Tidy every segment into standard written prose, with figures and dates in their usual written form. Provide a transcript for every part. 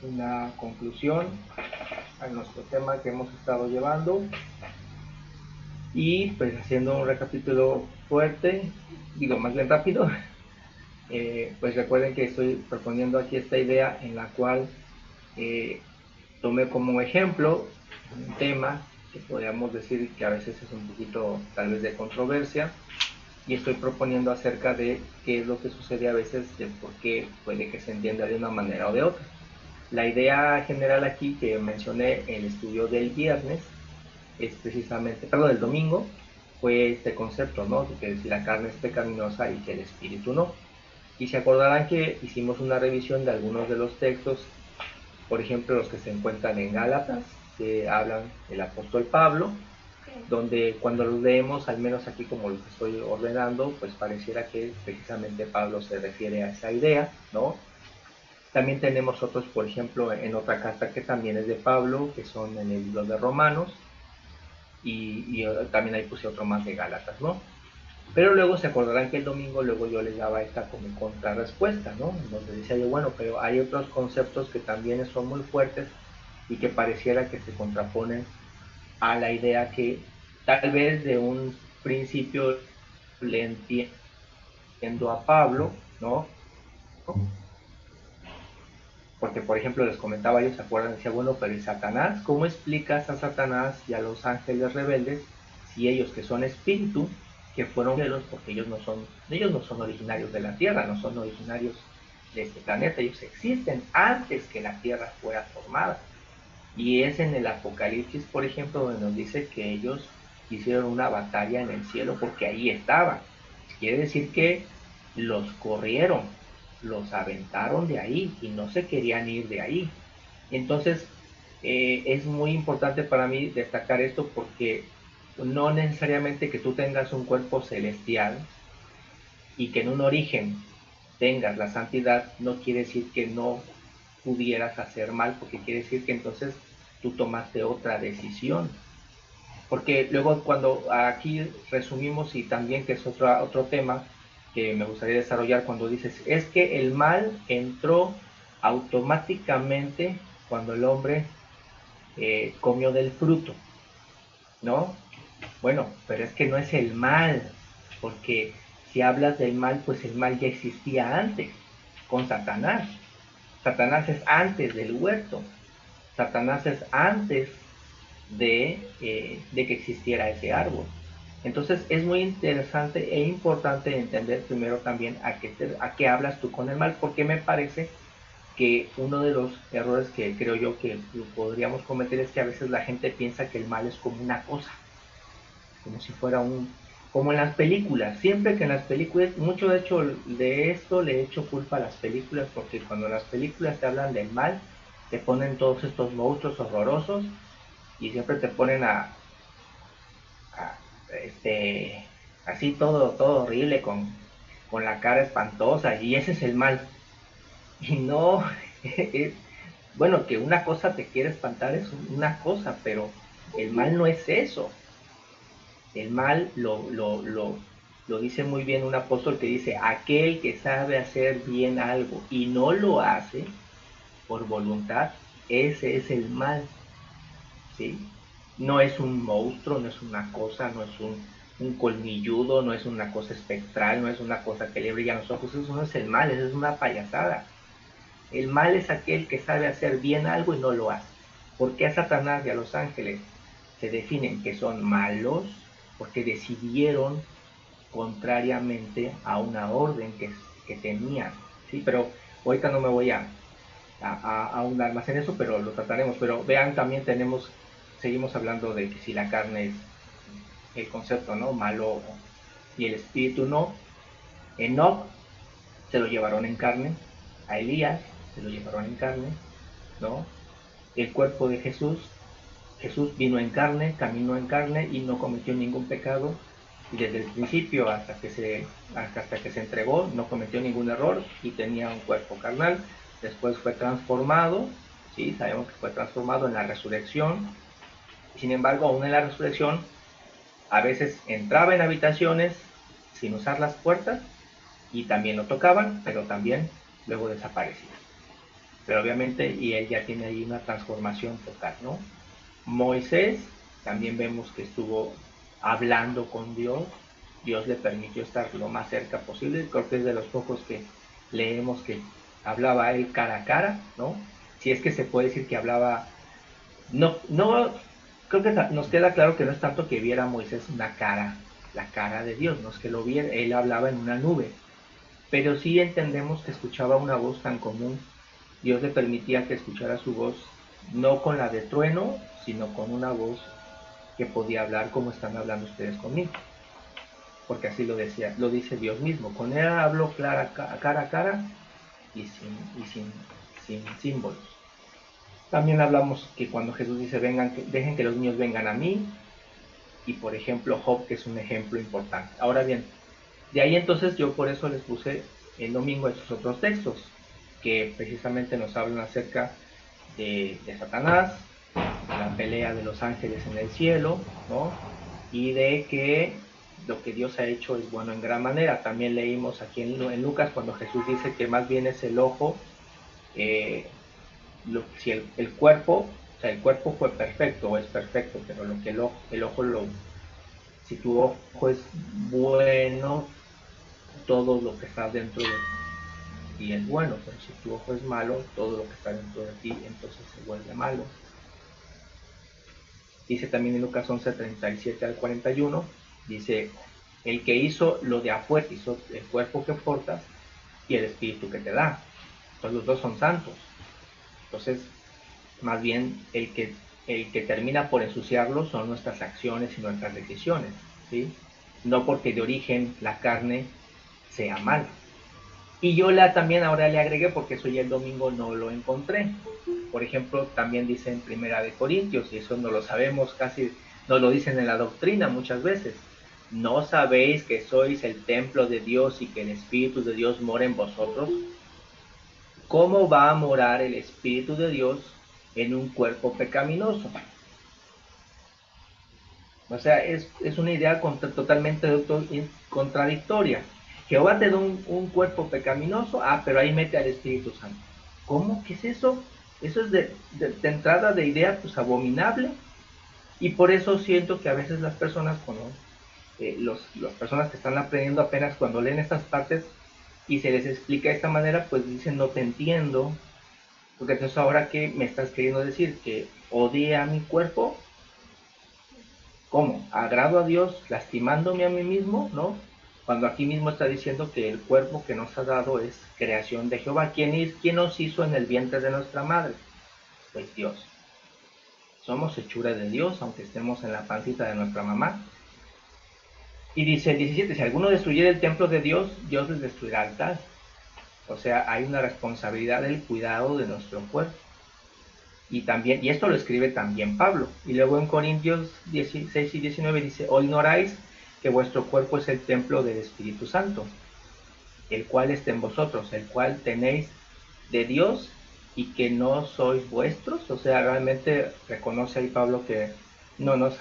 una conclusión a nuestro tema que hemos estado llevando y pues haciendo un recapítulo fuerte, digo más bien rápido. Pues recuerden que estoy proponiendo aquí esta idea en la cual tomé como ejemplo un tema que podríamos decir que a veces es un poquito tal vez de controversia, y estoy proponiendo acerca de qué es lo que sucede a veces, de por qué puede que se entienda de una manera o de otra. La idea general aquí que mencioné en el estudio del viernes es precisamente, perdón, del domingo, fue este concepto, ¿no? De que si la carne es pecaminosa y que el espíritu no. Y se acordarán que hicimos una revisión de algunos de los textos, por ejemplo, los que se encuentran en Gálatas, que hablan del apóstol Pablo, donde cuando los leemos, al menos aquí como los estoy ordenando, pues pareciera que precisamente Pablo se refiere a esa idea, ¿no? También tenemos otros, por ejemplo, en otra carta que también es de Pablo, que son en el libro de Romanos, y también ahí puse otro más de Gálatas, ¿no? Pero luego se acordarán que el domingo luego yo les daba esta como contrarrespuesta, ¿no? Donde decía yo, bueno, pero hay otros conceptos que también son muy fuertes y que pareciera que se contraponen a la idea que tal vez de un principio le entiendo a Pablo, ¿no? Porque, por ejemplo, les comentaba yo, ¿se acuerdan? Decía, bueno, pero ¿y Satanás? ¿Cómo explicas a Satanás y a los ángeles rebeldes si ellos que son espíritu, que fueron cielos, porque ellos no son originarios de la Tierra, no son originarios de este planeta, ellos existen antes que la Tierra fuera formada? Y es en el Apocalipsis, por ejemplo, donde nos dice que ellos hicieron una batalla en el cielo porque ahí estaban. Quiere decir que los corrieron, los aventaron de ahí y no se querían ir de ahí. Entonces, es muy importante para mí destacar esto porque no necesariamente que tú tengas un cuerpo celestial y que en un origen tengas la santidad, no quiere decir que no pudieras hacer mal, porque quiere decir que entonces tú tomaste otra decisión. Porque luego cuando aquí resumimos, y también que es otro tema que me gustaría desarrollar, cuando dices, es que el mal entró automáticamente cuando el hombre comió del fruto, ¿no? Bueno, pero es que no es el mal, porque si hablas del mal, pues el mal ya existía antes, con Satanás. Satanás es antes del huerto. Satanás es antes de que existiera ese árbol. Entonces es muy interesante e importante entender primero también a qué hablas tú con el mal, porque me parece que uno de los errores que creo yo que podríamos cometer es que a veces la gente piensa que el mal es como una cosa, como si fuera como en las películas, siempre que en las películas, mucho de hecho de esto le he hecho culpa a las películas, porque cuando las películas te hablan del mal, te ponen todos estos monstruos horrorosos y siempre te ponen a así todo horrible con la cara espantosa, y ese es el mal. Y no, es, bueno, que una cosa te quiere espantar es una cosa, pero el mal no es eso. El mal lo dice muy bien un apóstol que dice, aquel que sabe hacer bien algo y no lo hace por voluntad, ese es el mal, ¿sí? No es un monstruo, no es una cosa, no es un colmilludo, no es una cosa espectral, no es una cosa que le brillan los ojos, eso no es el mal, eso es una payasada. El mal es aquel que sabe hacer bien algo y no lo hace. ¿Por qué a Satanás y a los ángeles se definen que son malos? Porque decidieron contrariamente a una orden que tenían, ¿sí? Pero ahorita no me voy a ahondar más en eso, pero lo trataremos. Pero vean, también seguimos hablando de que si la carne es el concepto, ¿no? Malo, y el espíritu no. Enoch se lo llevaron en carne, a Elías se lo llevaron en carne, ¿no? El cuerpo de Jesús vino en carne, caminó en carne y no cometió ningún pecado. Y desde el principio hasta que se entregó, no cometió ningún error y tenía un cuerpo carnal. Después fue transformado, ¿sí? Sabemos que fue transformado en la resurrección. Sin embargo, aún en la resurrección, a veces entraba en habitaciones sin usar las puertas y también lo tocaban, pero también luego desaparecía. pero obviamente, y él ya tiene ahí una transformación total, ¿no? Moisés, también vemos que estuvo hablando con Dios, Dios le permitió estar lo más cerca posible, creo que es de los pocos que leemos que hablaba él cara a cara, ¿no? Si es que se puede decir que hablaba, no, creo que nos queda claro que no es tanto que viera a Moisés una cara, la cara de Dios, no es que lo viera, él hablaba en una nube, pero sí entendemos que escuchaba una voz tan común, Dios le permitía que escuchara su voz, no con la de trueno, sino con una voz que podía hablar como están hablando ustedes conmigo, porque así lo decía, lo dice Dios mismo, con él hablo cara a cara y sin símbolos. También hablamos que cuando Jesús dice, vengan, dejen que los niños vengan a mí, y por ejemplo Job, que es un ejemplo importante. Ahora bien, de ahí entonces yo por eso les puse el domingo estos otros textos, que precisamente nos hablan acerca de Satanás, de la pelea de los ángeles en el cielo, ¿no? Y de que lo que Dios ha hecho es bueno en gran manera. También leímos aquí en Lucas cuando Jesús dice que más bien es el ojo, si el cuerpo, o sea, el cuerpo fue perfecto o es perfecto, pero lo que el ojo si tu ojo es bueno, todo lo que está dentro de ti es bueno, pero si tu ojo es malo, todo lo que está dentro de ti entonces se vuelve malo. Dice también en Lucas 11, 37 al 41, dice, el que hizo lo de afuera, hizo el cuerpo que portas y el espíritu que te da. Entonces los dos son santos. Entonces, más bien el que termina por ensuciarlo son nuestras acciones y nuestras decisiones, ¿sí? No porque de origen la carne sea mala. Y yo también ahora le agregué, porque eso ya el domingo no lo encontré. Por ejemplo, también dice en Primera de Corintios, y eso no lo sabemos casi, no lo dicen en la doctrina muchas veces. ¿No sabéis que sois el templo de Dios y que el Espíritu de Dios mora en vosotros? ¿Cómo va a morar el Espíritu de Dios en un cuerpo pecaminoso? O sea, es una idea totalmente contradictoria. Jehová te da un cuerpo pecaminoso, pero ahí mete al Espíritu Santo. ¿Cómo? ¿Qué es eso? Eso es de entrada de idea pues abominable. Y por eso siento que a veces las personas, cuando las personas que están aprendiendo apenas cuando leen estas partes y se les explica de esta manera, pues dicen no te entiendo, porque entonces ahora ¿qué me estás queriendo decir? ¿Que odie a mi cuerpo? ¿Cómo? ¿Agrado a Dios lastimándome a mí mismo? ¿No? Cuando aquí mismo está diciendo que el cuerpo que nos ha dado es creación de Jehová. ¿Quién nos hizo en el vientre de nuestra madre? Pues Dios. Somos hechura de Dios, aunque estemos en la pancita de nuestra mamá. Y dice el 17, si alguno destruyera el templo de Dios, Dios les destruirá al tal. O sea, hay una responsabilidad del cuidado de nuestro cuerpo. Y esto lo escribe también Pablo. Y luego en Corintios 16 y 19 dice, ¿o ignoráis que vuestro cuerpo es el templo del Espíritu Santo, el cual está en vosotros, el cual tenéis de Dios y que no sois vuestros? O sea, realmente reconoce ahí Pablo que no nos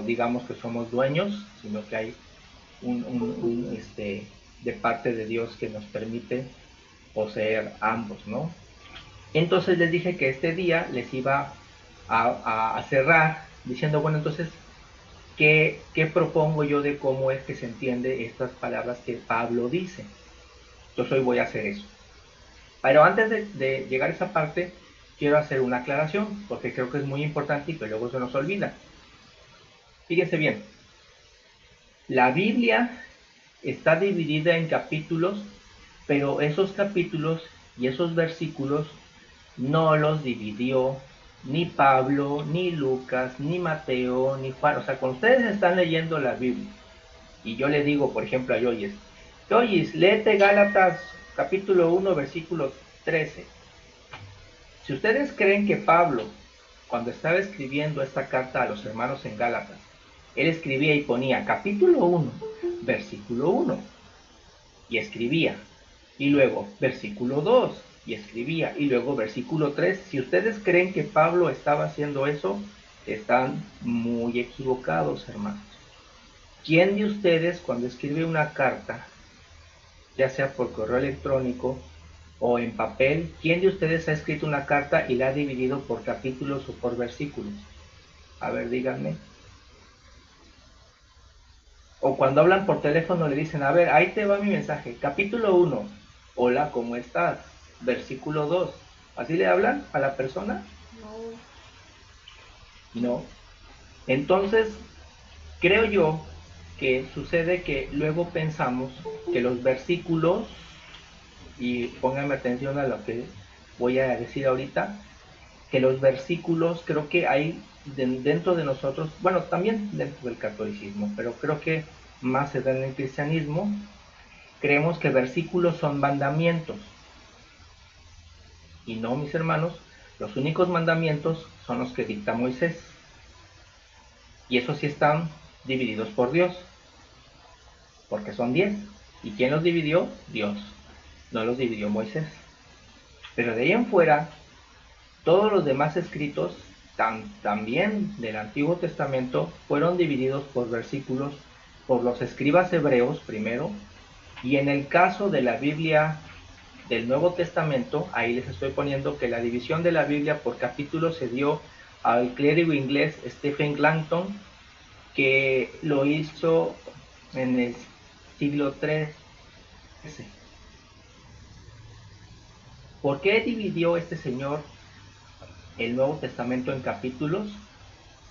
digamos que somos dueños, sino que hay de parte de Dios que nos permite poseer ambos, ¿no? Entonces les dije que este día les iba a cerrar diciendo, bueno, entonces, ¿qué propongo yo de cómo es que se entiende estas palabras que Pablo dice? Entonces hoy voy a hacer eso. Pero antes de llegar a esa parte, quiero hacer una aclaración, porque creo que es muy importante y que luego se nos olvida. Fíjense bien, la Biblia está dividida en capítulos, pero esos capítulos y esos versículos no los dividió ni Pablo, ni Lucas, ni Mateo, ni Juan. O sea, cuando ustedes están leyendo la Biblia y yo le digo, por ejemplo, a Yoyes, Yoyes, léete Gálatas capítulo 1, versículo 13. Si ustedes creen que Pablo, cuando estaba escribiendo esta carta a los hermanos en Gálatas, él escribía y ponía capítulo 1, versículo 1, y escribía, y luego versículo 2, y escribía, y luego versículo 3, si ustedes creen que Pablo estaba haciendo eso, están muy equivocados, hermanos. ¿Quién de ustedes cuando escribe una carta, ya sea por correo electrónico o en papel, ¿quién de ustedes ha escrito una carta y la ha dividido por capítulos o por versículos? A ver, díganme. O cuando hablan por teléfono le dicen, a ver, ahí te va mi mensaje. Capítulo 1, hola, ¿cómo estás? Versículo 2, ¿así le hablan a la persona? No. Entonces, creo yo que sucede que luego pensamos que los versículos, y pónganme atención a lo que voy a decir ahorita, que los versículos creo que hay dentro de nosotros, bueno, también dentro del catolicismo, pero creo que más se da en el cristianismo, creemos que versículos son mandamientos. Y no, mis hermanos, los únicos mandamientos son los que dicta Moisés. Y esos sí están divididos por Dios, porque son 10. ¿Y quién los dividió? Dios. No los dividió Moisés. Pero de ahí en fuera, todos los demás escritos, también del Antiguo Testamento, fueron divididos por versículos por los escribas hebreos primero, y en el caso de la Biblia del Nuevo Testamento, ahí les estoy poniendo que la división de la Biblia por capítulos se dio al clérigo inglés Stephen Langton, que lo hizo en el siglo XIII. ¿Por qué dividió este señor el Nuevo Testamento en capítulos?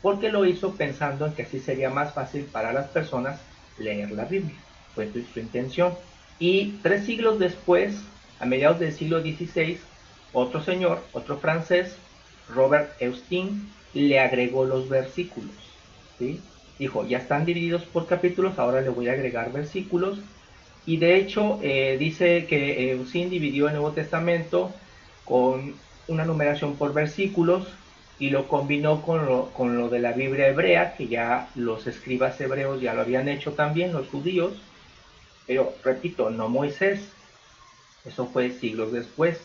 Porque lo hizo pensando en que así sería más fácil para las personas leer la Biblia. Fue su intención. Y 3 siglos después, a mediados del siglo XVI, otro señor, otro francés, Robert Austin, le agregó los versículos. ¿Sí? Dijo, ya están divididos por capítulos, ahora le voy a agregar versículos. Y de hecho dice que Austin dividió el Nuevo Testamento con una numeración por versículos y lo combinó con lo de la Biblia hebrea, que ya los escribas hebreos ya lo habían hecho también, los judíos, pero repito, no Moisés, eso fue siglos después.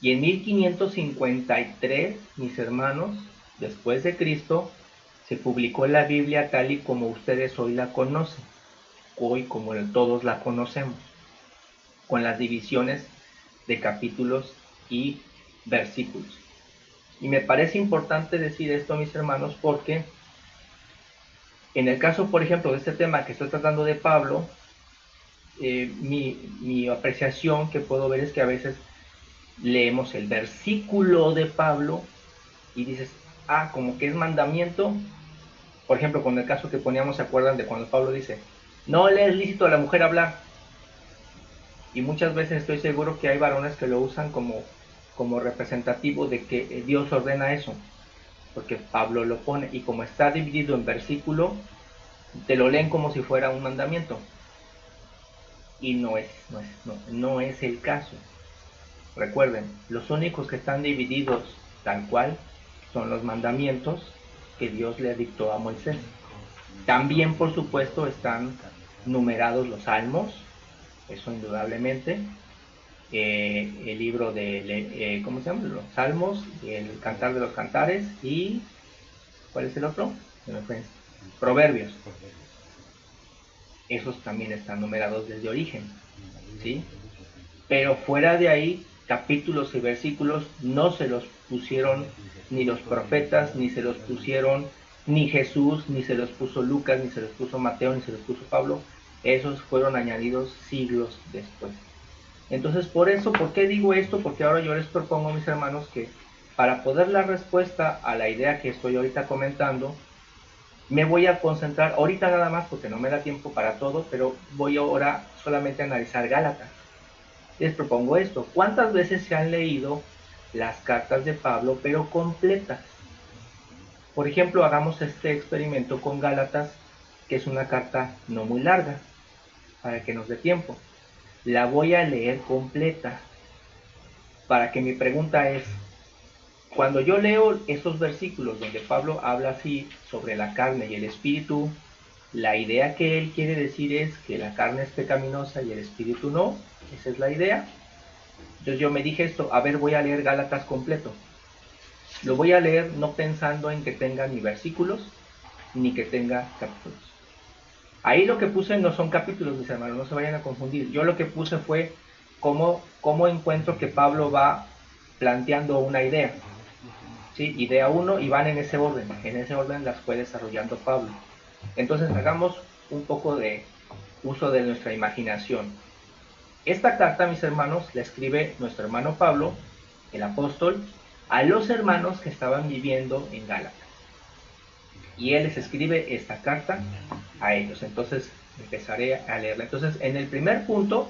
Y en 1553, mis hermanos, después de Cristo, se publicó la Biblia tal y como ustedes hoy la conocen, hoy como todos la conocemos, con las divisiones de capítulos y versículos. Y me parece importante decir esto, mis hermanos, porque en el caso, por ejemplo, de este tema que estoy tratando de Pablo, mi apreciación que puedo ver es que a veces leemos el versículo de Pablo y dices, ah, como que es mandamiento. Por ejemplo, con el caso que poníamos, ¿se acuerdan de cuando Pablo dice, no le es lícito a la mujer hablar? Y muchas veces estoy seguro que hay varones que lo usan como representativo de que Dios ordena eso, porque Pablo lo pone, y como está dividido en versículo, te lo leen como si fuera un mandamiento. Y no es el caso. Recuerden, los únicos que están divididos tal cual son los mandamientos que Dios le dictó a Moisés. También, por supuesto, están numerados los salmos, eso indudablemente. El libro de, ¿cómo se llama? Los salmos, el cantar de los cantares y, ¿cuál es el otro? Proverbios. Esos también están numerados desde origen, ¿sí? Pero fuera de ahí, capítulos y versículos no se los pusieron ni los profetas, ni se los pusieron ni Jesús, ni se los puso Lucas, ni se los puso Mateo, ni se los puso Pablo. Esos fueron añadidos siglos después. Entonces, por eso, ¿por qué digo esto? Porque ahora yo les propongo, mis hermanos, que para poder dar respuesta a la idea que estoy ahorita comentando, me voy a concentrar ahorita nada más porque no me da tiempo para todo, pero voy ahora solamente a analizar Gálatas. Les propongo esto, ¿cuántas veces se han leído las cartas de Pablo pero completas? Por ejemplo, hagamos este experimento con Gálatas, que es una carta no muy larga, para que nos dé tiempo. La voy a leer completa, para que mi pregunta es, cuando yo leo estos versículos donde Pablo habla así sobre la carne y el espíritu, la idea que él quiere decir es que la carne es pecaminosa y el espíritu no, esa es la idea. Entonces yo me dije esto, a ver, voy a leer Gálatas completo. Lo voy a leer no pensando en que tenga ni versículos, ni que tenga capítulos. Ahí lo que puse no son capítulos, mis hermanos, no se vayan a confundir. Yo lo que puse fue cómo encuentro que Pablo va planteando una idea. ¿Sí? Idea 1 y van en ese orden las fue desarrollando Pablo. Entonces hagamos un poco de uso de nuestra imaginación. Esta carta, mis hermanos, la escribe nuestro hermano Pablo, el apóstol, a los hermanos que estaban viviendo en Gálatas. Y él les escribe esta carta a ellos. Entonces empezaré a leerla. Entonces, en el primer punto,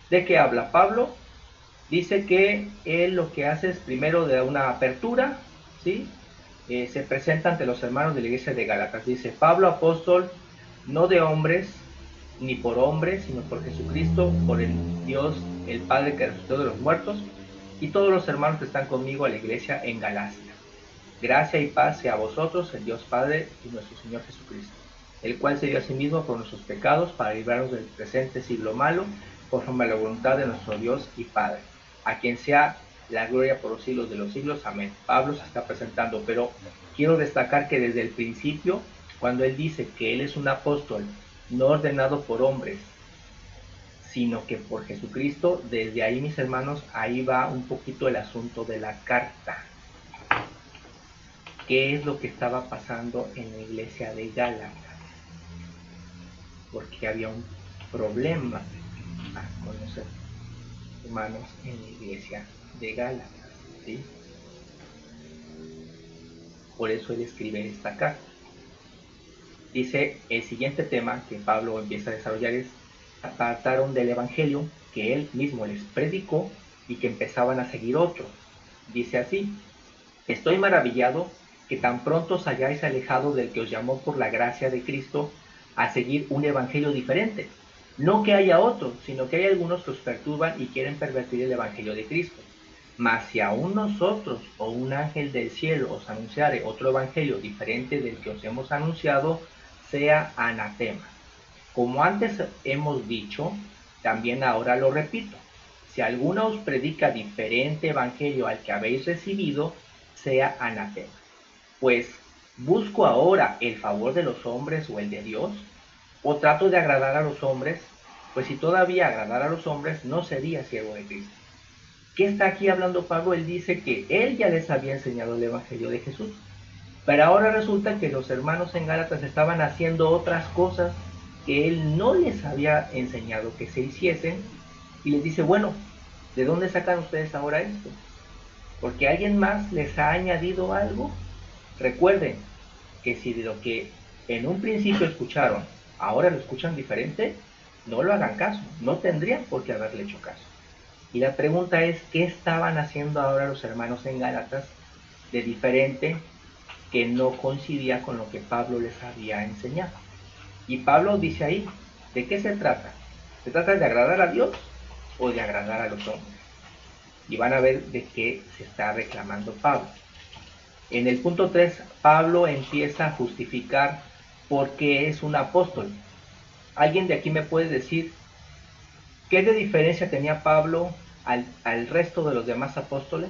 ¿de qué habla Pablo? Dice que él lo que hace es primero de una apertura, ¿sí? Se presenta ante los hermanos de la iglesia de Gálatas. Dice, Pablo, apóstol, no de hombres, ni por hombres, sino por Jesucristo, por el Dios, el Padre que resucitó de los muertos, y todos los hermanos que están conmigo a la iglesia en Galacia. Gracia y paz sea a vosotros, el Dios Padre y nuestro Señor Jesucristo, el cual se dio a sí mismo por nuestros pecados para librarnos del presente siglo malo, conforme a la voluntad de nuestro Dios y Padre, a quien sea la gloria por los siglos de los siglos. Amén. Pablo se está presentando, pero quiero destacar que desde el principio, cuando él dice que él es un apóstol no ordenado por hombres, sino que por Jesucristo, desde ahí, mis hermanos, ahí va un poquito el asunto de la carta. ¿Qué es lo que estaba pasando en la iglesia de Gálatas? Porque había un problema con los hermanos en la iglesia de Gálatas, ¿sí? Por eso él escribe esta carta. Dice, el siguiente tema que Pablo empieza a desarrollar es: apartaron del evangelio que él mismo les predicó y que empezaban a seguir otro. Dice así: estoy maravillado que tan pronto os hayáis alejado del que os llamó por la gracia de Cristo a seguir un evangelio diferente. No que haya otro, sino que hay algunos que os perturban y quieren pervertir el evangelio de Cristo. Mas si aún nosotros o un ángel del cielo os anunciare otro evangelio diferente del que os hemos anunciado, sea anatema. Como antes hemos dicho, también ahora lo repito: si alguno os predica diferente evangelio al que habéis recibido, sea anatema. Pues, ¿busco ahora el favor de los hombres o el de Dios? ¿O trato de agradar a los hombres? Pues si todavía agradara a los hombres, no sería siervo de Cristo. ¿Qué está aquí hablando Pablo? Él dice que él ya les había enseñado el evangelio de Jesús. Pero ahora resulta que los hermanos en Gálatas estaban haciendo otras cosas que él no les había enseñado que se hiciesen. Y les dice, bueno, ¿de dónde sacan ustedes ahora esto? ¿Porque alguien más les ha añadido algo? Recuerden que si de lo que en un principio escucharon, ahora lo escuchan diferente, no lo hagan caso, no tendrían por qué haberle hecho caso. Y la pregunta es, ¿qué estaban haciendo ahora los hermanos en Gálatas de diferente que no coincidía con lo que Pablo les había enseñado? Y Pablo dice ahí, ¿de qué se trata? ¿Se trata de agradar a Dios o de agradar a los hombres? Y van a ver de qué se está reclamando Pablo. En el punto 3, Pablo empieza a justificar por qué es un apóstol. ¿Alguien de aquí me puede decir qué de diferencia tenía Pablo al resto de los demás apóstoles?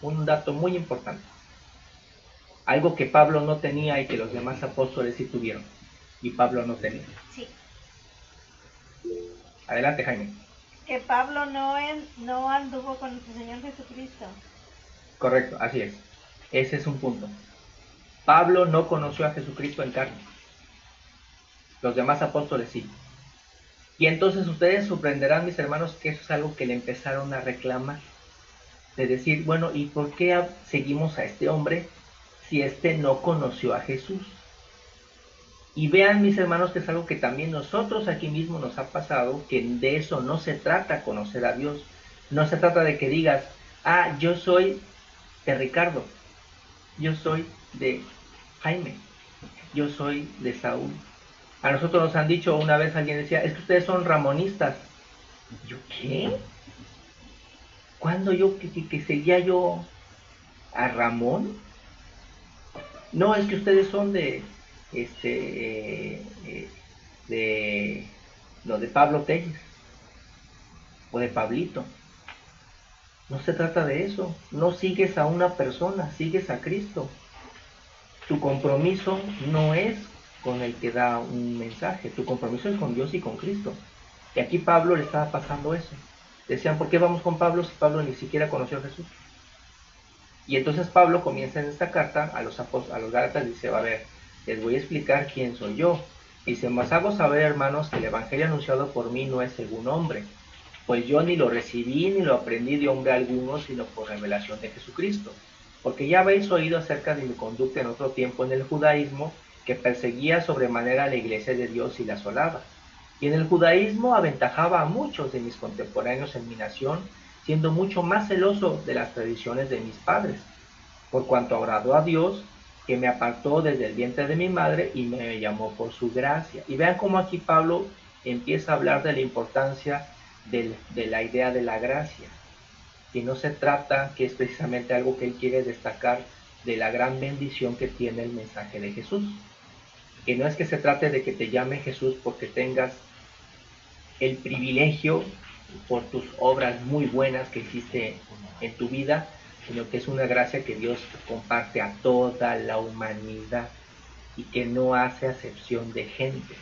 Un dato muy importante. Algo que Pablo no tenía y que los demás apóstoles sí tuvieron. Y Pablo no tenía. Sí. Adelante, Jaime. Que Pablo no anduvo con nuestro Señor Jesucristo. Correcto, así es. Ese es un punto. Pablo no conoció a Jesucristo en carne. Los demás apóstoles sí. Y entonces ustedes sorprenderán, mis hermanos, que eso es algo que le empezaron a reclamar. De decir, bueno, ¿y por qué seguimos a este hombre si este no conoció a Jesús? Y vean, mis hermanos, que es algo que también nosotros aquí mismo nos ha pasado, que de eso no se trata conocer a Dios. No se trata de que digas, ah, yo soy de Ricardo, yo soy de Jaime, yo soy de Saúl. A nosotros nos han dicho, una vez alguien decía, es que ustedes son ramonistas. ¿Yo qué? ¿Cuándo yo que seguía yo a Ramón? No, es que ustedes son de de Pablo Telles o de Pablito. No se trata de eso. No sigues a una persona, sigues a Cristo. Tu compromiso no es con el que da un mensaje, tu compromiso es con Dios y con Cristo. Y aquí Pablo le estaba pasando eso. Decían, ¿por qué vamos con Pablo si Pablo ni siquiera conoció a Jesús? Y entonces Pablo comienza en esta carta a los Gálatas, dice, a ver, les voy a explicar quién soy yo. Dice, mas hago saber, hermanos, que el evangelio anunciado por mí no es según hombre, pues yo ni lo recibí ni lo aprendí de hombre alguno, sino por revelación de Jesucristo. Porque ya habéis oído acerca de mi conducta en otro tiempo en el judaísmo, que perseguía sobremanera a la iglesia de Dios y la asolaba. Y en el judaísmo aventajaba a muchos de mis contemporáneos en mi nación, siendo mucho más celoso de las tradiciones de mis padres, por cuanto agradó a Dios, que me apartó desde el vientre de mi madre y me llamó por su gracia. Y vean cómo aquí Pablo empieza a hablar de la importancia de la idea de la gracia, que no se trata, que es precisamente algo que él quiere destacar, de la gran bendición que tiene el mensaje de Jesús. Que no es que se trate de que te llame Jesús porque tengas el privilegio por tus obras muy buenas que hiciste en tu vida, sino que es una gracia que Dios comparte a toda la humanidad y que no hace acepción de gente.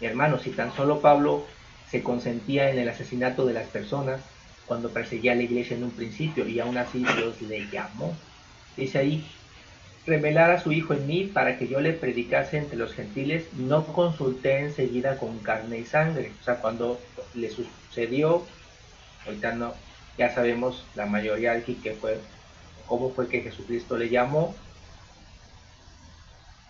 Hermanos, si tan solo Pablo se consentía en el asesinato de las personas cuando perseguía a la iglesia en un principio, y aún así Dios le llamó. Dice ahí, revelar a su Hijo en mí para que yo le predicase entre los gentiles, no consulté enseguida con carne y sangre. O sea, cuando le sucedió, ahorita no, ya sabemos la mayoría aquí que fue, cómo fue que Jesucristo le llamó.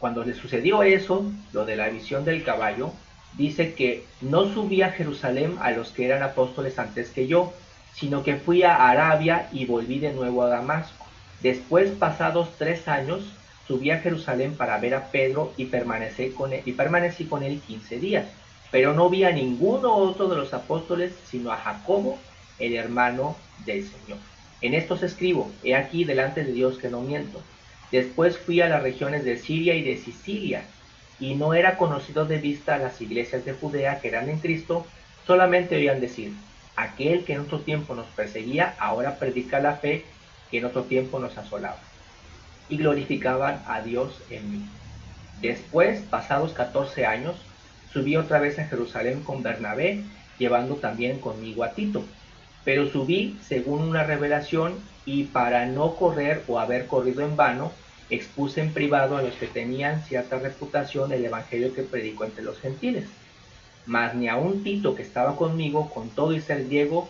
Cuando le sucedió eso, lo de la visión del caballo, dice que no subí a Jerusalén a los que eran apóstoles antes que yo, sino que fui a Arabia y volví de nuevo a Damasco. Después, pasados 3 años, subí a Jerusalén para ver a Pedro y permanecí con él 15 días. Pero no vi a ninguno otro de los apóstoles, sino a Jacobo, el hermano del Señor. En esto os escribo, he aquí delante de Dios que no miento. Después fui a las regiones de Siria y de Sicilia, y no era conocido de vista a las iglesias de Judea que eran en Cristo, solamente oían decir, aquel que en otro tiempo nos perseguía, ahora predica la fe que en otro tiempo nos asolaba. Y glorificaban a Dios en mí. Después, pasados 14 años, subí otra vez a Jerusalén con Bernabé, llevando también conmigo a Tito. Pero subí según una revelación, y para no correr o haber corrido en vano, expuse en privado a los que tenían cierta reputación el evangelio que predicó entre los gentiles. Mas ni aun Tito, que estaba conmigo, con todo y ser griego,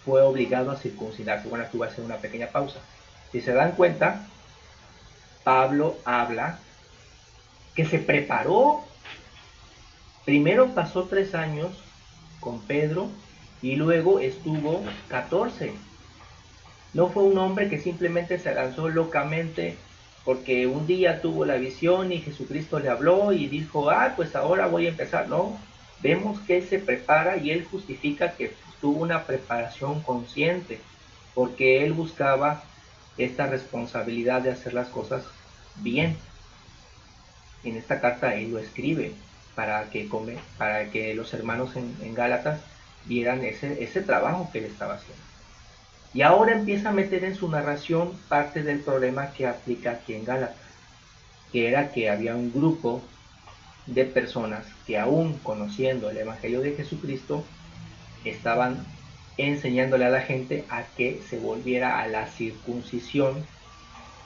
fue obligado a circuncidarse. Bueno, aquí voy a hacer una pequeña pausa. Si se dan cuenta, Pablo habla que se preparó. Primero pasó 3 años con Pedro y luego estuvo 14. No fue un hombre que simplemente se lanzó locamente porque un día tuvo la visión y Jesucristo le habló y dijo, pues ahora voy a empezar. No, vemos que él se prepara y él justifica que tuvo una preparación consciente, porque él buscaba esta responsabilidad de hacer las cosas bien. En esta carta él lo escribe para que los hermanos en Gálatas vieran ese trabajo que él estaba haciendo. Y ahora empieza a meter en su narración parte del problema que aplica aquí en Gálatas, que era que había un grupo de personas que, aún conociendo el Evangelio de Jesucristo, estaban enseñándole a la gente a que se volviera a la circuncisión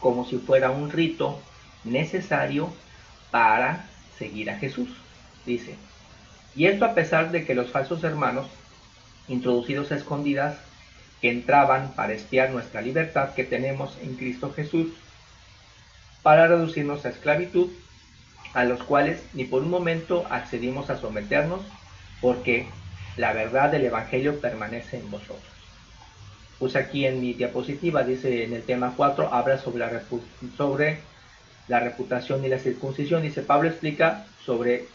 como si fuera un rito necesario para seguir a Jesús. Dice, y esto a pesar de que los falsos hermanos, introducidos a escondidas, que entraban para espiar nuestra libertad que tenemos en Cristo Jesús, para reducirnos a esclavitud, a los cuales ni por un momento accedimos a someternos, porque la verdad del Evangelio permanece en vosotros. Pues aquí en mi diapositiva dice, en el tema 4, habla sobre la reputación y la circuncisión. Dice, Pablo explica sobre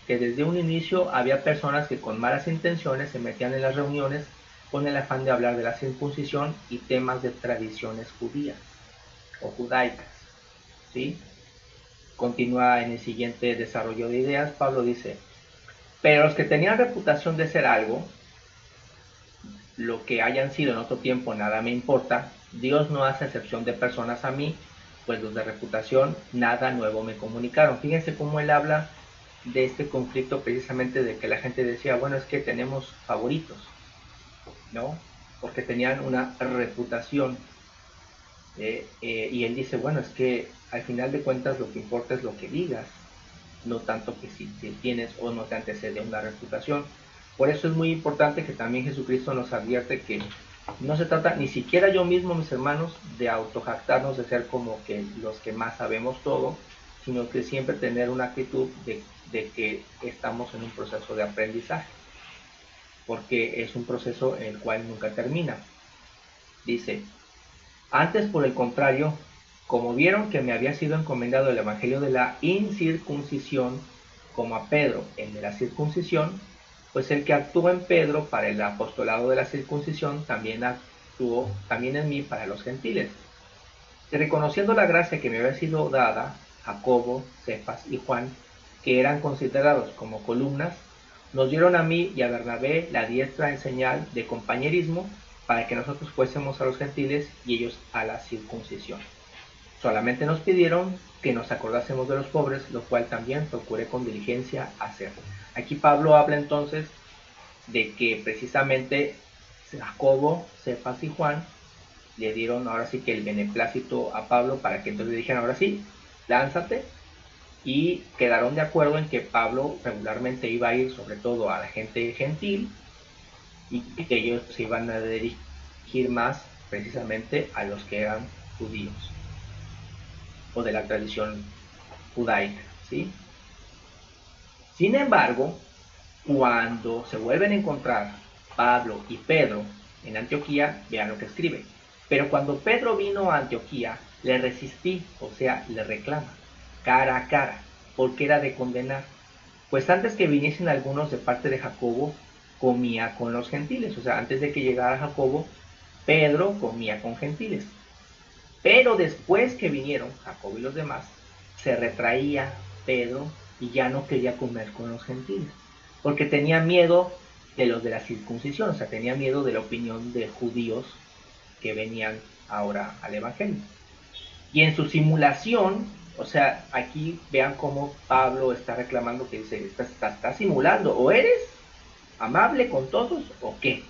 que desde un inicio había personas que con malas intenciones se metían en las reuniones con el afán de hablar de la circuncisión y temas de tradiciones judías o judaicas, ¿sí? Continúa en el siguiente desarrollo de ideas. Pablo dice, pero los que tenían reputación de ser algo, lo que hayan sido en otro tiempo, nada me importa. Dios no hace excepción de personas a mí, pues los de reputación nada nuevo me comunicaron. Fíjense cómo él habla de este conflicto, precisamente de que la gente decía, bueno, es que tenemos favoritos, ¿no? porque tenían una reputación. Y él dice, bueno, es que al final de cuentas lo que importa es lo que digas, no tanto que si tienes o no te antecede una reputación. Por eso es muy importante que también Jesucristo nos advierte que no se trata, ni siquiera yo mismo, mis hermanos, de autojactarnos, de ser como que los que más sabemos todo, sino que siempre tener una actitud de que estamos en un proceso de aprendizaje, porque es un proceso en el cual nunca termina. Dice, antes por el contrario, como vieron que me había sido encomendado el evangelio de la incircuncisión, como a Pedro el de la circuncisión, pues el que actuó en Pedro para el apostolado de la circuncisión también actuó también en mí para los gentiles. Y reconociendo la gracia que me había sido dada, Jacobo, Cefas y Juan, que eran considerados como columnas, nos dieron a mí y a Bernabé la diestra en señal de compañerismo para que nosotros fuésemos a los gentiles y ellos a la circuncisión. Solamente nos pidieron que nos acordásemos de los pobres, lo cual también procuré con diligencia hacer. Aquí Pablo habla entonces de que precisamente Jacobo, Cefas y Juan le dieron ahora sí que el beneplácito a Pablo para que entonces le dijeran, ahora sí, lánzate, y quedaron de acuerdo en que Pablo regularmente iba a ir sobre todo a la gente gentil y que ellos se iban a dirigir más precisamente a los que eran judíos o de la tradición judaica, ¿sí? Sin embargo, cuando se vuelven a encontrar Pablo y Pedro en Antioquía, vean lo que escribe. Pero cuando Pedro vino a Antioquía, le resistí, o sea, le reclama, cara a cara, porque era de condenar. Pues antes que viniesen algunos de parte de Jacobo, comía con los gentiles. O sea, antes de que llegara Jacobo, Pedro comía con gentiles. Pero después que vinieron Jacobo y los demás, se retraía Pedro y ya no quería comer con los gentiles, porque tenía miedo de los de la circuncisión, o sea, tenía miedo de la opinión de judíos que venían ahora al Evangelio. Y en su simulación, o sea, aquí vean cómo Pablo está reclamando que dice, está simulando, o eres amable con todos o qué.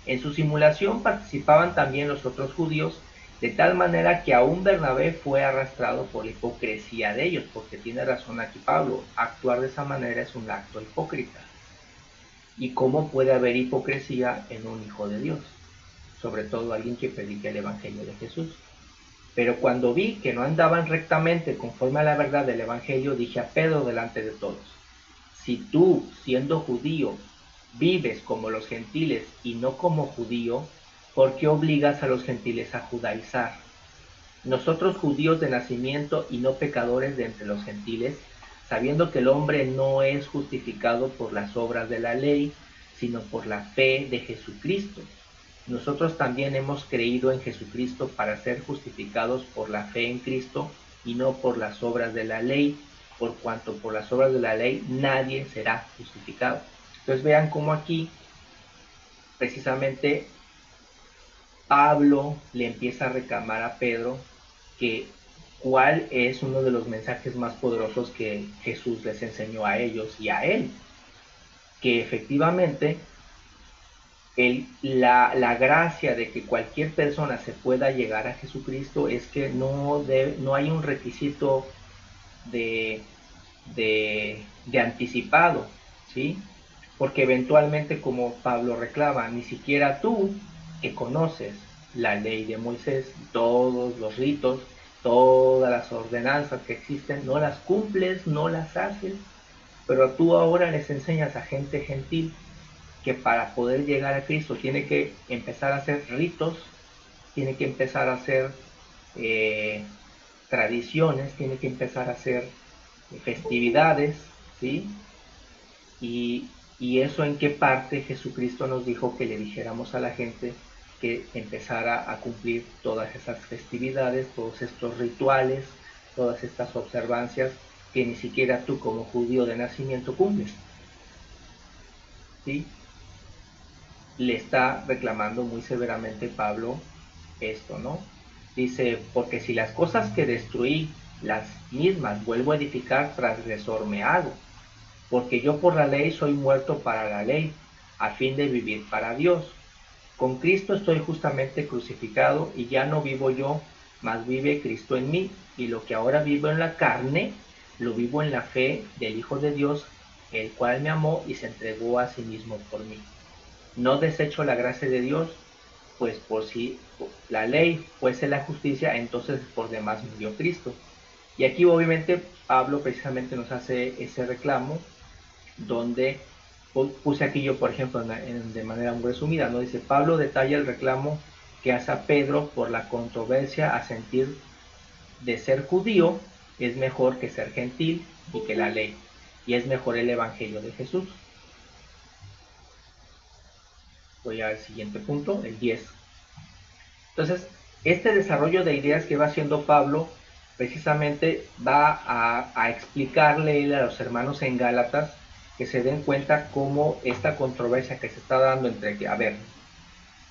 En su simulación participaban también los otros judíos, de tal manera que aún Bernabé fue arrastrado por la hipocresía de ellos, porque tiene razón aquí Pablo, actuar de esa manera es un acto hipócrita. ¿Y cómo puede haber hipocresía en un hijo de Dios? Sobre todo alguien que predique el Evangelio de Jesús. Pero cuando vi que no andaban rectamente conforme a la verdad del Evangelio, dije a Pedro delante de todos, si tú, siendo judío, vives como los gentiles y no como judío, ¿por qué obligas a los gentiles a judaizar? Nosotros judíos de nacimiento y no pecadores de entre los gentiles, sabiendo que el hombre no es justificado por las obras de la ley, sino por la fe de Jesucristo. Nosotros también hemos creído en Jesucristo para ser justificados por la fe en Cristo y no por las obras de la ley, por cuanto por las obras de la ley nadie será justificado. Entonces vean cómo aquí precisamente Pablo le empieza a reclamar a Pedro que cuál es uno de los mensajes más poderosos que Jesús les enseñó a ellos y a él, que efectivamente la gracia de que cualquier persona se pueda llegar a Jesucristo es que no hay un requisito de, de anticipado, ¿sí? Porque eventualmente, como Pablo reclama, ni siquiera tú que conoces la ley de Moisés, todos los ritos, todas las ordenanzas que existen, no las cumples, no las haces, pero tú ahora les enseñas a gente gentil que para poder llegar a Cristo tiene que empezar a hacer ritos, tiene que empezar a hacer tradiciones, tiene que empezar a hacer festividades, ¿sí? Y eso en qué parte Jesucristo nos dijo que le dijéramos a la gente que empezara a cumplir todas esas festividades, todos estos rituales, todas estas observancias que ni siquiera tú como judío de nacimiento cumples, ¿sí? Le está reclamando muy severamente Pablo esto, ¿no? Dice, porque si las cosas que destruí, las mismas vuelvo a edificar, transgresor me hago, porque yo por la ley soy muerto para la ley, a fin de vivir para Dios. Con Cristo estoy justamente crucificado y ya no vivo yo, mas vive Cristo en mí. Y lo que ahora vivo en la carne, lo vivo en la fe del Hijo de Dios, el cual me amó y se entregó a sí mismo por mí. No desecho la gracia de Dios, pues por si la ley fuese la justicia, entonces por demás murió Cristo. Y aquí obviamente Pablo precisamente nos hace ese reclamo, donde puse aquí yo, por ejemplo, de manera muy resumida, ¿no? Dice, Pablo detalla el reclamo que hace a Pedro por la controversia a sentir de ser judío es mejor que ser gentil y que la ley, y es mejor el evangelio de Jesús. Voy al siguiente punto, el 10. Entonces, este desarrollo de ideas que va haciendo Pablo precisamente va a explicarle a los hermanos en Gálatas que se den cuenta cómo esta controversia que se está dando entre que, a ver,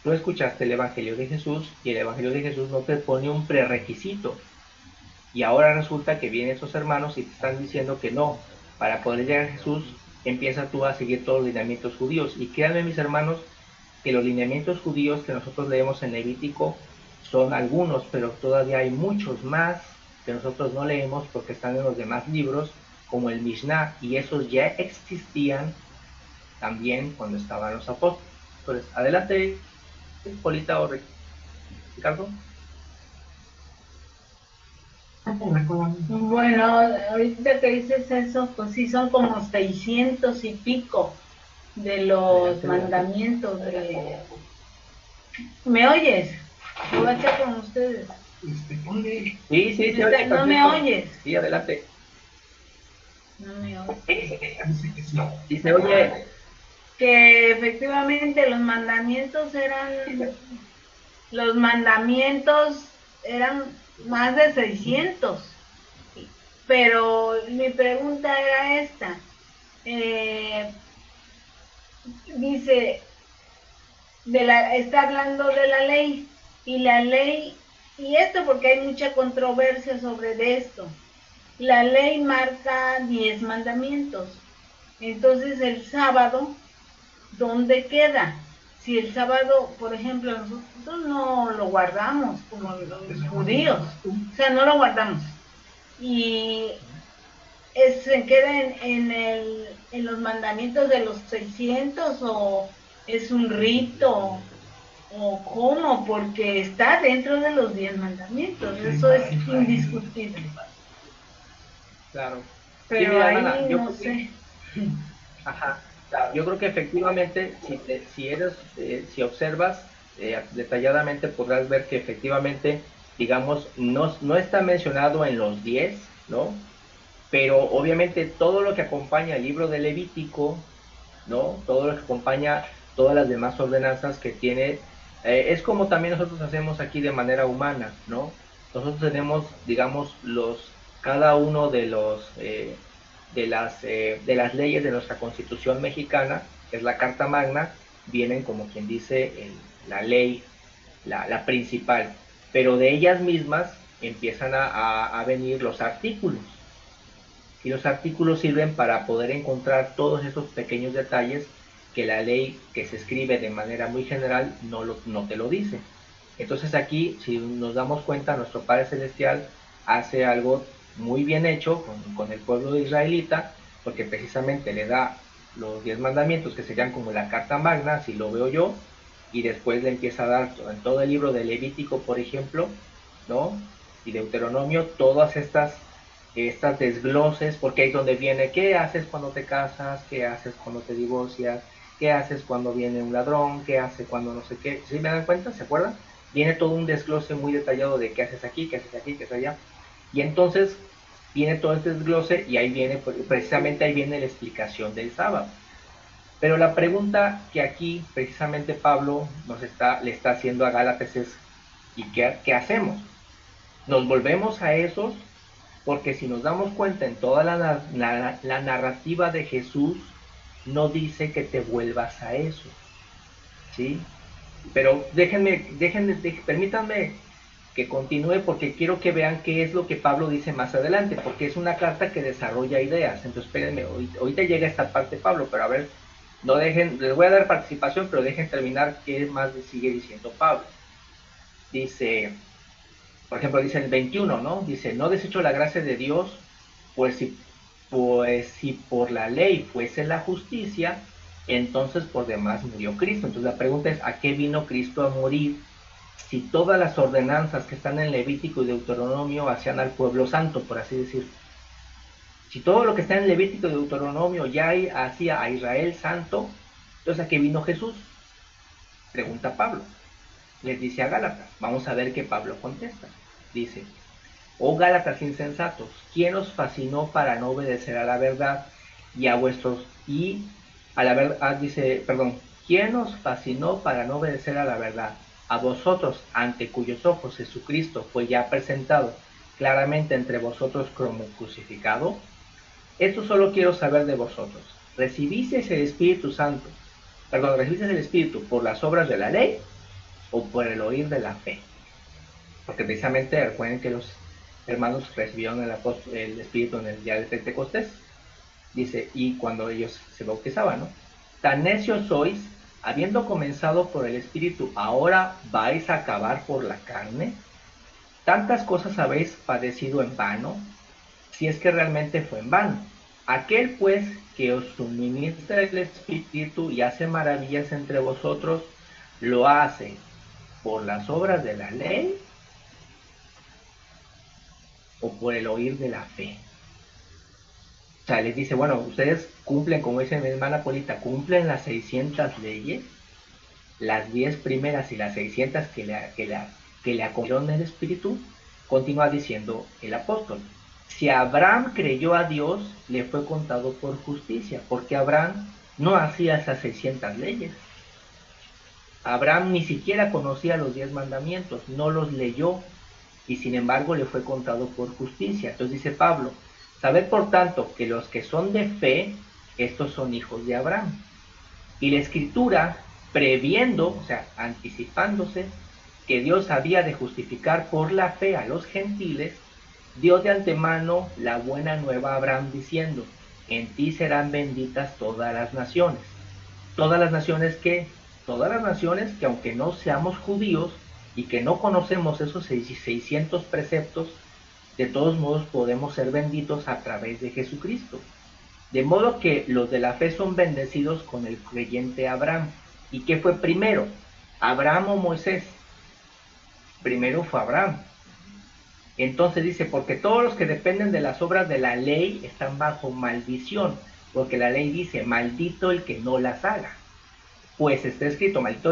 tú escuchaste el Evangelio de Jesús y el Evangelio de Jesús no te pone un prerequisito. Y ahora resulta que vienen esos hermanos y te están diciendo que no, para poder llegar a Jesús, empieza tú a seguir todos los lineamientos judíos. Y créanme, mis hermanos, que los lineamientos judíos que nosotros leemos en Levítico son algunos, pero todavía hay muchos más que nosotros no leemos porque están en los demás libros, como el Mishnah, y esos ya existían también cuando estaban los apóstoles. Entonces, adelante, Polita o Ricardo. Bueno, ahorita que dices eso, pues sí, son como 600 y pico de los mandamientos de... ¿Me oyes? Yo voy a echar con ustedes. Sí, sí, sí. ¿No me oyes? Sí, adelante. No me oyes. Sí, se oye. Que efectivamente los mandamientos eran más de 600. Pero mi pregunta era esta. Dice, está hablando de la ley, y esto porque hay mucha controversia sobre de esto. La ley marca 10 mandamientos. Entonces el sábado, ¿dónde queda? Si el sábado, por ejemplo, nosotros no lo guardamos como los judíos, o sea, no lo guardamos. Y se queda en los mandamientos de los 600 o es un rito o cómo, porque está dentro de los 10 mandamientos, eso es indiscutible. Claro. Pero sí, mira, ahí Ana, no sé. Ajá. Yo creo que efectivamente, si observas detalladamente, podrás ver que efectivamente, digamos, no está mencionado en los 10, ¿no? Pero obviamente todo lo que acompaña el libro de Levítico, ¿no? Todo lo que acompaña todas las demás ordenanzas que tiene, es como también nosotros hacemos aquí de manera humana, ¿no? Nosotros tenemos, digamos, cada uno de las leyes de nuestra Constitución mexicana, que es la Carta Magna, vienen como quien dice la ley, la principal, pero de ellas mismas empiezan a venir los artículos, y los artículos sirven para poder encontrar todos esos pequeños detalles que la ley que se escribe de manera muy general no te lo dice. Entonces aquí, si nos damos cuenta, nuestro Padre Celestial hace algo muy bien hecho con el pueblo israelita, porque precisamente le da los 10 mandamientos, que serían como la Carta Magna, así lo veo yo, y después le empieza a dar en todo el libro de Levítico, por ejemplo, ¿no? Y Deuteronomio, todas estas desgloses, porque ahí es donde viene qué haces cuando te casas, qué haces cuando te divorcias, qué haces cuando viene un ladrón, qué haces cuando no sé qué. ¿Sí me dan cuenta? ¿Se acuerdan? Viene todo un desglose muy detallado de qué haces aquí, qué haces aquí, qué haces allá. Y entonces viene todo este desglose y ahí viene, precisamente ahí viene la explicación del sábado. Pero la pregunta que aquí precisamente Pablo le está haciendo a Gálatas es, ¿y qué hacemos? ¿Nos volvemos a esos? Porque si nos damos cuenta en toda la narrativa de Jesús, no dice que te vuelvas a eso, ¿sí? Pero permítanme que continúe porque quiero que vean qué es lo que Pablo dice más adelante, porque es una carta que desarrolla ideas. Entonces, espérenme, ahorita llega esta parte Pablo, pero a ver, No dejen, les voy a dar participación, pero dejen terminar qué más sigue diciendo Pablo. Dice, por ejemplo, dice el 21, ¿no? Dice, no desecho la gracia de Dios, pues si por la ley fuese la justicia, entonces por demás murió Cristo. Entonces la pregunta es, ¿a qué vino Cristo a morir? Si todas las ordenanzas que están en Levítico y Deuteronomio hacían al pueblo santo, por así decir. Si todo lo que está en Levítico y Deuteronomio ya hacía a Israel santo, entonces ¿a qué vino Jesús? Pregunta Pablo. Les dice a Gálatas. Vamos a ver qué Pablo contesta. Dice, oh Gálatas insensatos, ¿quién os fascinó para no obedecer a la verdad y a vuestros ¿quién os fascinó para no obedecer a la verdad? A vosotros, ante cuyos ojos Jesucristo fue ya presentado claramente entre vosotros como crucificado. Esto solo quiero saber de vosotros. ¿Recibisteis el Espíritu por las obras de la ley o por el oír de la fe? Porque precisamente recuerden que los hermanos recibieron el Espíritu en el día de Pentecostés. Dice, y cuando ellos se bautizaban, ¿no? Tan necios sois, habiendo comenzado por el Espíritu, ¿ahora vais a acabar por la carne? ¿Tantas cosas habéis padecido en vano? Si es que realmente fue en vano. Aquel pues que os suministra el Espíritu y hace maravillas entre vosotros, ¿lo hace por las obras de la ley o por el oír de la fe? O sea, les dice, bueno, ustedes cumplen, como dice mi hermana Polita, cumplen las 600 leyes, las 10 primeras y las 600 que le acogieron el Espíritu. Continúa diciendo el apóstol, si Abraham creyó a Dios, le fue contado por justicia, porque Abraham no hacía esas 600 leyes. Abraham ni siquiera conocía los 10 mandamientos, no los leyó, y sin embargo le fue contado por justicia. Entonces dice Pablo, sabed por tanto que los que son de fe, estos son hijos de Abraham. Y la Escritura, previendo, o sea, anticipándose, que Dios había de justificar por la fe a los gentiles, dio de antemano la buena nueva a Abraham diciendo, en ti serán benditas todas las naciones. Todas las naciones que, aunque no seamos judíos y que no conocemos esos 600 preceptos, de todos modos podemos ser benditos a través de Jesucristo. De modo que los de la fe son bendecidos con el creyente Abraham. ¿Y qué fue primero? ¿Abraham o Moisés? Primero fue Abraham. Entonces dice, porque todos los que dependen de las obras de la ley están bajo maldición, porque la ley dice, maldito el que no las haga. Pues está escrito, maldito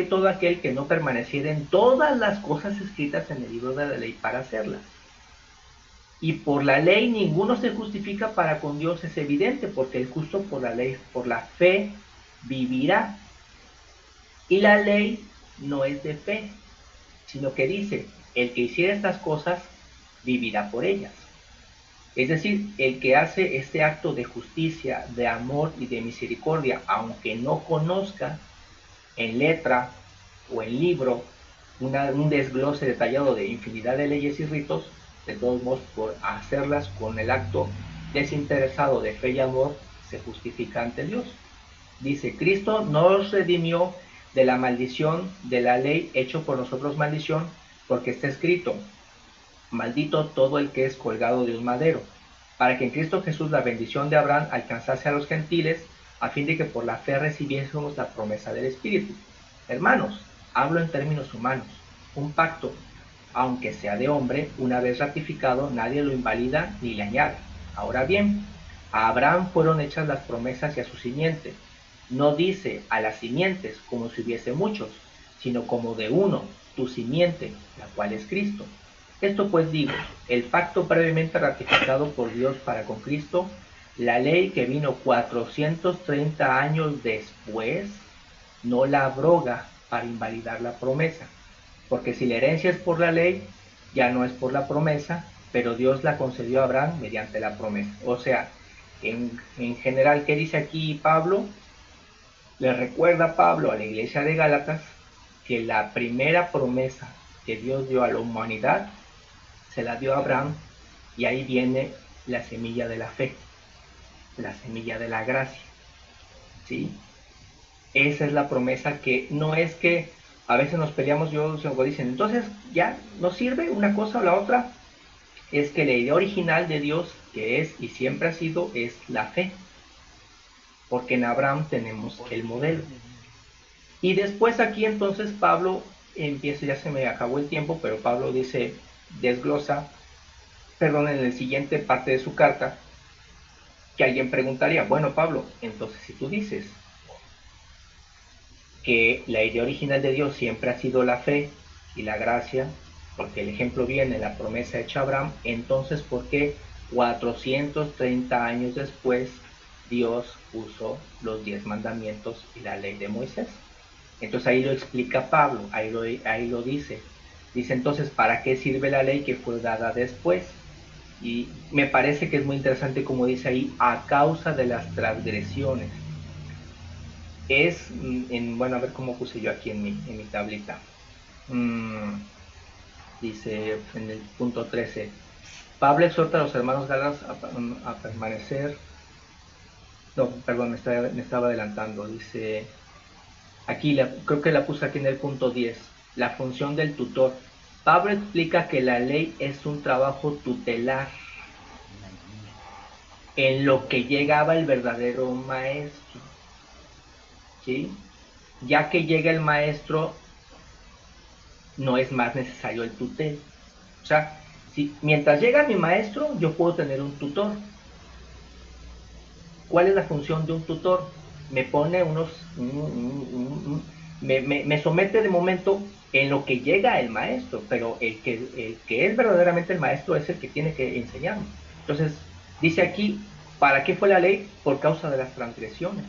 todo aquel que no permaneciera en todas las cosas escritas en el libro de la ley para hacerlas. Y por la ley ninguno se justifica para con Dios, es evidente, porque el justo por la ley, por la fe, vivirá. Y la ley no es de fe, sino que dice, el que hiciera estas cosas, vivirá por ellas. Es decir, el que hace este acto de justicia, de amor y de misericordia, aunque no conozca en letra o en libro un desglose detallado de infinidad de leyes y ritos, de todos modos, por hacerlas con el acto desinteresado de fe y amor, se justifica ante Dios. Dice, Cristo nos redimió de la maldición de la ley, hecho por nosotros maldición, porque está escrito, maldito todo el que es colgado de un madero, para que en Cristo Jesús la bendición de Abraham alcanzase a los gentiles, a fin de que por la fe recibiésemos la promesa del Espíritu. Hermanos, hablo en términos humanos, un pacto, aunque sea de hombre, una vez ratificado, nadie lo invalida ni le añade. Ahora bien, a Abraham fueron hechas las promesas y a su simiente. No dice a las simientes como si hubiese muchos, sino como de uno, tu simiente, la cual es Cristo. Esto pues digo, el pacto previamente ratificado por Dios para con Cristo, la ley que vino 430 años después, no la abroga para invalidar la promesa. Porque si la herencia es por la ley, ya no es por la promesa, pero Dios la concedió a Abraham mediante la promesa. O sea, en general, ¿qué dice aquí Pablo? Le recuerda Pablo a la iglesia de Gálatas que la primera promesa que Dios dio a la humanidad se la dio a Abraham, y ahí viene la semilla de la fe, la semilla de la gracia. ¿sí? Esa es la promesa, que no es que a veces nos peleamos, yo dicen, entonces ya no sirve una cosa o la otra. Es que la idea original de Dios, que es y siempre ha sido, es la fe, porque en Abraham tenemos el modelo. Y después aquí entonces Pablo empieza, ya se me acabó el tiempo, pero Pablo dice, desglosa, perdón, en la siguiente parte de su carta, que alguien preguntaría, bueno Pablo, entonces si tú dices que la idea original de Dios siempre ha sido la fe y la gracia, porque el ejemplo viene en la promesa hecha a Abraham, entonces ¿por qué 430 años después Dios puso los 10 mandamientos y la ley de Moisés? Entonces ahí lo explica Pablo, ahí lo dice. Dice entonces, ¿para qué sirve la ley que fue dada después? Y me parece que es muy interesante como dice ahí, a causa de las transgresiones. Es, bueno, a ver cómo puse yo aquí en mi tablita. Dice en el punto 13, Pablo exhorta a los hermanos Gálatas a permanecer, no, perdón, me estaba adelantando, dice, aquí creo que la puse aquí en el punto 10, la función del tutor. Pablo explica que la ley es un trabajo tutelar en lo que llegaba el verdadero maestro, ¿sí? Ya que llega el maestro, no es más necesario el tutel. O sea, si mientras llega mi maestro, yo puedo tener un tutor. ¿Cuál es la función de un tutor? Me pone me somete de momento en lo que llega el maestro, pero el que es verdaderamente el maestro es el que tiene que enseñarme. Entonces, dice aquí, ¿para qué fue la ley? Por causa de las transgresiones.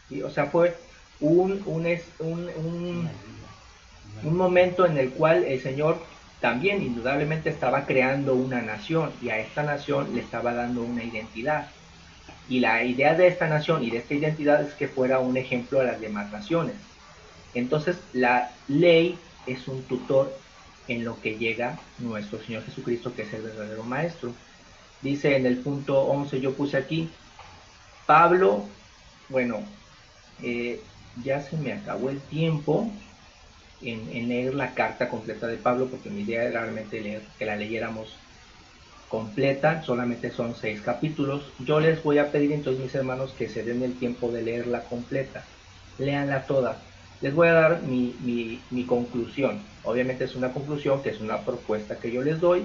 ¿Sí? O sea, fue un momento en el cual el Señor también indudablemente estaba creando una nación, y a esta nación le estaba dando una identidad. Y la idea de esta nación y de esta identidad es que fuera un ejemplo a las demás naciones. Entonces la ley es un tutor en lo que llega nuestro Señor Jesucristo, que es el verdadero maestro. Dice en el punto 11, yo puse aquí, Pablo, bueno, ya se me acabó el tiempo en leer la carta completa de Pablo, porque mi idea era realmente que la leyéramos completa, solamente son 6 capítulos. Yo les voy a pedir entonces, mis hermanos, que se den el tiempo de leerla completa, léanla toda. Les voy a dar mi conclusión. Obviamente es una conclusión, que es una propuesta que yo les doy,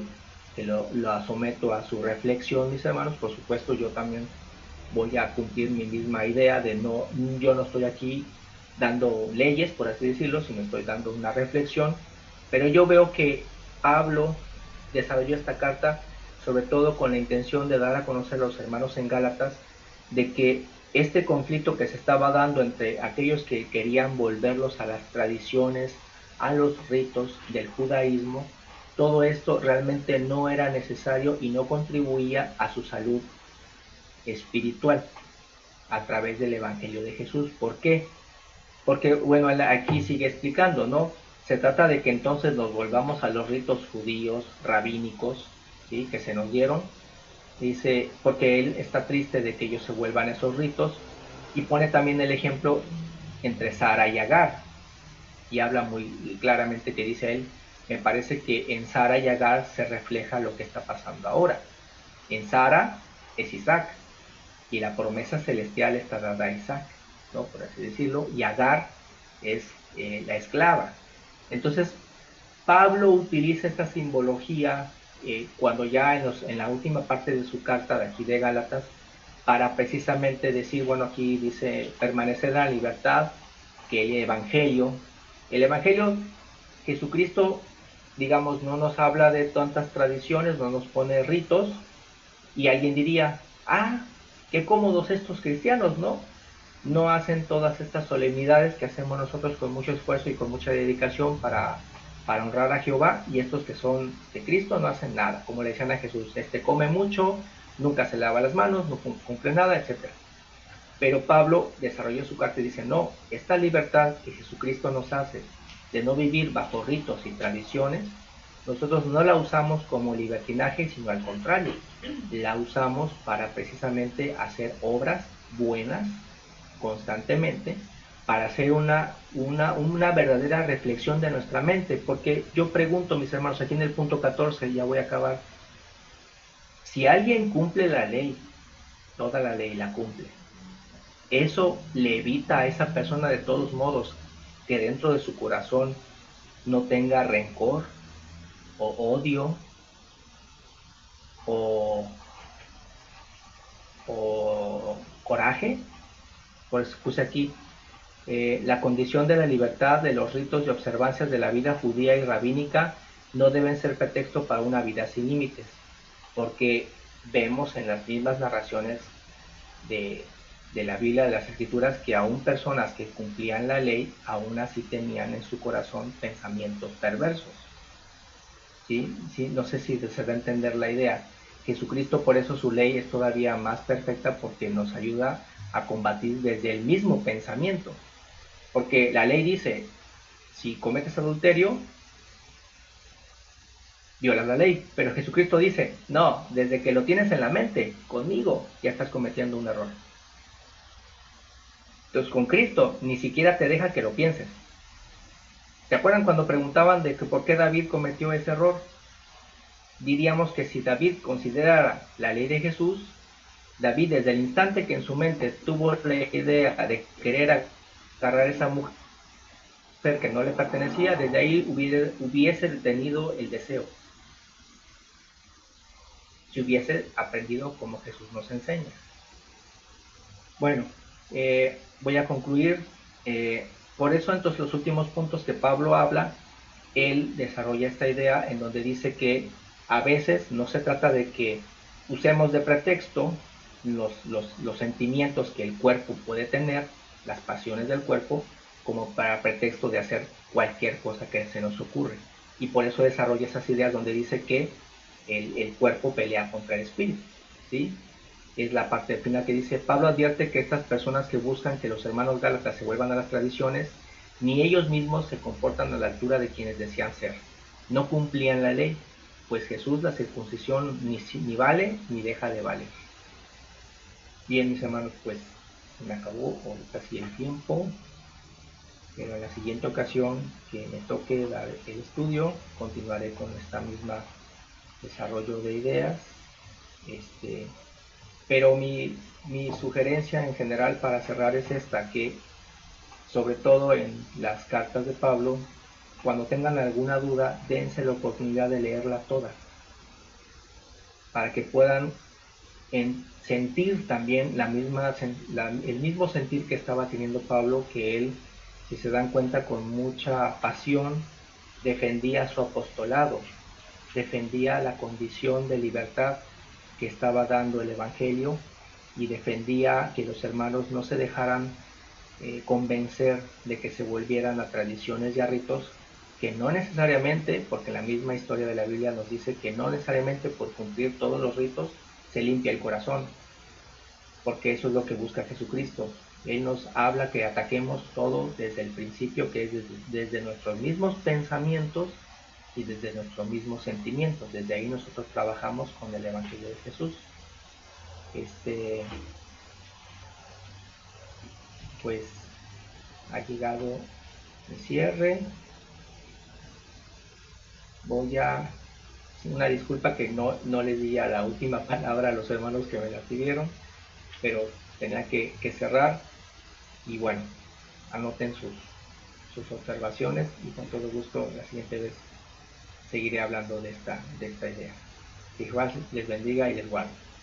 que la someto a su reflexión, mis hermanos. Por supuesto, yo también voy a cumplir mi misma idea de yo no estoy aquí dando leyes, por así decirlo, sino estoy dando una reflexión. Pero yo veo que Pablo desarrolló esta carta sobre todo con la intención de dar a conocer a los hermanos en Gálatas de que este conflicto que se estaba dando entre aquellos que querían volverlos a las tradiciones, a los ritos del judaísmo, todo esto realmente no era necesario y no contribuía a su salud espiritual a través del Evangelio de Jesús. ¿Por qué? Porque, bueno, aquí sigue explicando, ¿no? Se trata de que entonces nos volvamos a los ritos judíos, rabínicos, ¿sí? Que se nos dieron. Dice, porque él está triste de que ellos se vuelvan a esos ritos, y pone también el ejemplo entre Sara y Agar, y habla muy claramente que dice él, me parece que en Sara y Agar se refleja lo que está pasando ahora. En Sara es Isaac, y la promesa celestial está dada a Isaac, ¿no? Por así decirlo, y Agar es la esclava. Entonces, Pablo utiliza esta simbología cuando ya en la última parte de su carta de aquí de Gálatas, para precisamente decir, bueno, aquí dice, permanecer en la libertad, que el Evangelio, Jesucristo, digamos, no nos habla de tantas tradiciones, no nos pone ritos, y alguien diría, qué cómodos estos cristianos, ¿no? No hacen todas estas solemnidades que hacemos nosotros con mucho esfuerzo y con mucha dedicación para honrar a Jehová, y estos que son de Cristo no hacen nada, como le decían a Jesús, come mucho, nunca se lava las manos, no cumple nada, etc. Pero Pablo desarrolló su carta y dice, no, esta libertad que Jesucristo nos hace de no vivir bajo ritos y tradiciones, nosotros no la usamos como libertinaje, sino al contrario, la usamos para precisamente hacer obras buenas, constantemente para hacer una verdadera reflexión de nuestra mente. Porque yo pregunto, mis hermanos, aquí en el punto 14, ya voy a acabar, si alguien cumple la ley, toda la ley la cumple, eso le evita a esa persona de todos modos que dentro de su corazón no tenga rencor o odio o coraje. Pues puse aquí la condición de la libertad de los ritos y observancias de la vida judía y rabínica no deben ser pretexto para una vida sin límites, porque vemos en las mismas narraciones de la Biblia, de las Escrituras, que aún personas que cumplían la ley, aún así tenían en su corazón pensamientos perversos. ¿Sí? ¿Sí? No sé si se va a entender la idea. Jesucristo, por eso su ley es todavía más perfecta, porque nos ayuda a combatir desde el mismo pensamiento. Porque la ley dice, si cometes adulterio, violas la ley. Pero Jesucristo dice, no, desde que lo tienes en la mente, conmigo, ya estás cometiendo un error. Entonces con Cristo ni siquiera te deja que lo pienses. ¿Se acuerdan cuando preguntaban de que por qué David cometió ese error? Diríamos que si David considerara la ley de Jesús, David desde el instante que en su mente tuvo la idea de querer agarrar a esa mujer que no le pertenecía, desde ahí hubiese tenido el deseo. Si hubiese aprendido como Jesús nos enseña. Bueno, voy a concluir. Por eso entonces los últimos puntos que Pablo habla, él desarrolla esta idea en donde dice que a veces no se trata de que usemos de pretexto los sentimientos que el cuerpo puede tener, las pasiones del cuerpo, como para pretexto de hacer cualquier cosa que se nos ocurre. Y por eso desarrolla esas ideas donde dice que el cuerpo pelea contra el espíritu, ¿sí? Es la parte final que dice, Pablo advierte que estas personas que buscan que los hermanos gálatas se vuelvan a las tradiciones, ni ellos mismos se comportan a la altura de quienes decían ser. No cumplían la ley, pues Jesús la circuncisión ni vale ni deja de valer. Bien, mis hermanos, pues se me acabó casi el tiempo, pero en la siguiente ocasión que me toque dar el estudio, continuaré con esta misma desarrollo de ideas. Pero mi sugerencia en general para cerrar es esta, que sobre todo en las cartas de Pablo, cuando tengan alguna duda, dense la oportunidad de leerla toda, para que puedan sentir también el mismo sentir que estaba teniendo Pablo, que él, si se dan cuenta, con mucha pasión defendía su apostolado, defendía la condición de libertad que estaba dando el Evangelio, y defendía que los hermanos no se dejaran convencer de que se volvieran a tradiciones y a ritos, que no necesariamente, porque la misma historia de la Biblia nos dice que no necesariamente por cumplir todos los ritos se limpia el corazón, porque eso es lo que busca Jesucristo. Él nos habla que ataquemos todo desde el principio, que es desde nuestros mismos pensamientos y desde nuestros mismos sentimientos. Desde ahí nosotros trabajamos con el Evangelio de Jesús. Pues ha llegado el cierre. Voy a una disculpa que no les di a la última palabra a los hermanos que me la pidieron, pero tenía que cerrar. Y bueno, anoten sus observaciones, y con todo gusto la siguiente vez seguiré hablando de esta idea. Que Jehová les bendiga y les guarde.